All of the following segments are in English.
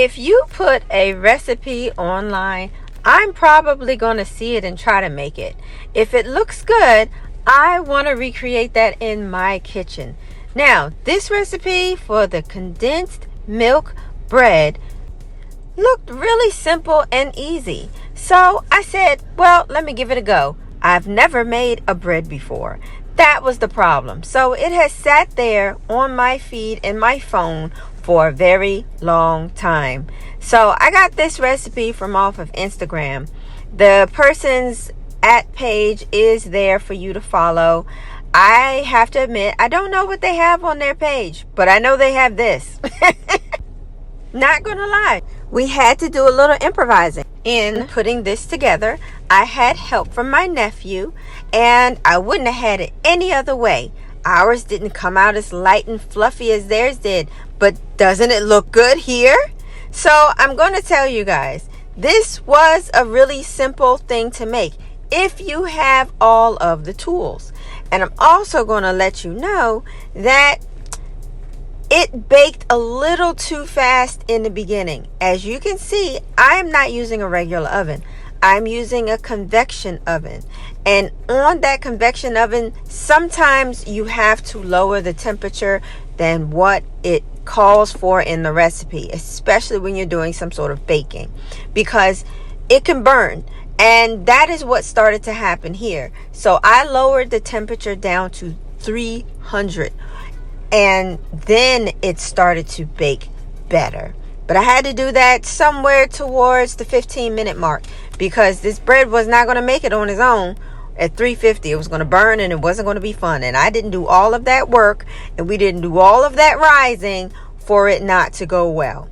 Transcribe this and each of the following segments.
If you put a recipe online, I'm probably going to see it and try to make it. If it looks good, I want to recreate that in my kitchen. Now, this recipe for the condensed milk bread looked really simple and easy. So I said, well, let me give it a go. I've never made a bread before. That was the problem. So it has sat there on my feed in my phone for a very long time. So I got this recipe from off of Instagram. The person's @ page is there for you to follow. I have to admit, I don't know what they have on their page, but I know they have this. Not gonna lie, we had to do a little improvising in putting this together. I had help from my nephew, and I wouldn't have had it any other way. Ours didn't come out as light and fluffy as theirs did, but doesn't it look good here? So I'm going to tell you guys, this was a really simple thing to make if you have all of the tools. And I'm also going to let you know that it baked a little too fast in the beginning. As you can see, I'm not using a regular oven. I'm using a convection oven. And on that convection oven, sometimes you have to lower the temperature than what it calls for in the recipe, especially when you're doing some sort of baking, because it can burn. And that is what started to happen here. So I lowered the temperature down to 300, and then it started to bake better. But I had to do that somewhere towards the 15-minute mark, because this bread was not going to make it on its own. At 350, it was going to burn, and it wasn't going to be fun. And I didn't do all of that work, and we didn't do all of that rising for it not to go well.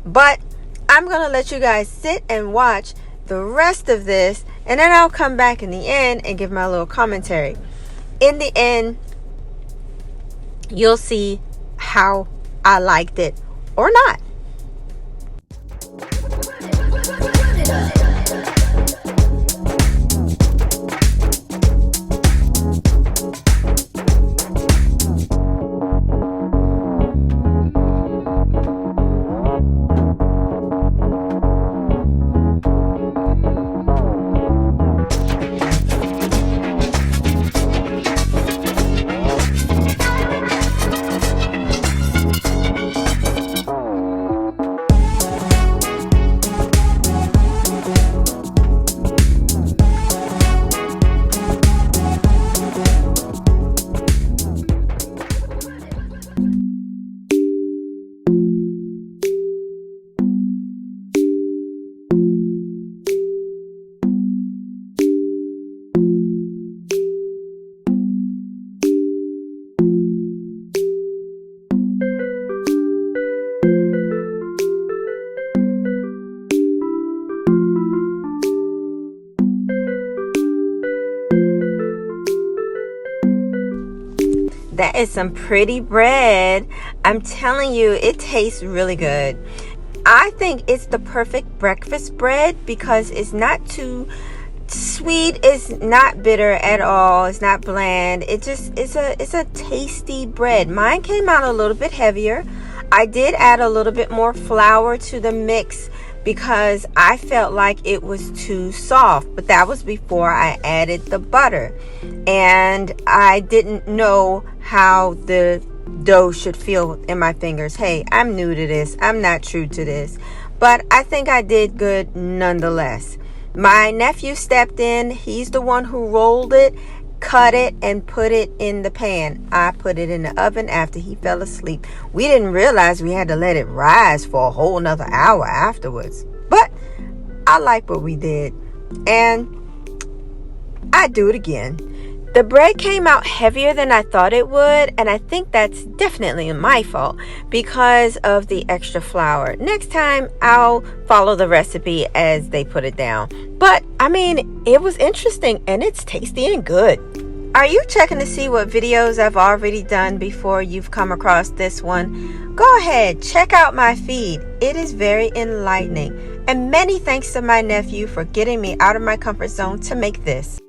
But I'm going to let you guys sit and watch the rest of this, and then I'll come back in the end and give my little commentary. In the end, you'll see how I liked it or not. That is some pretty bread. I'm telling you, it tastes really good. I think it's the perfect breakfast bread because it's not too sweet, it's not bitter at all, it's not bland. It's a tasty bread. Mine came out a little bit heavier. I did add a little bit more flour to the mix because I felt like it was too soft, but that was before I added the butter, and I didn't know how the dough should feel in my fingers. Hey, I'm new to this, I'm not true to this, but I think I did good nonetheless. My nephew stepped in. He's the one who rolled it, cut it, and put it in the pan. I put it in the oven after he fell asleep. We didn't realize we had to let it rise for a whole nother hour afterwards. But I like what we did, and I'd do it again. The bread came out heavier than I thought it would, and I think that's definitely my fault because of the extra flour. Next time, I'll follow the recipe as they put it down. But, I mean, it was interesting, and it's tasty and good. Are you checking to see what videos I've already done before you've come across this one? Go ahead, check out my feed. It is very enlightening. And many thanks to my nephew for getting me out of my comfort zone to make this.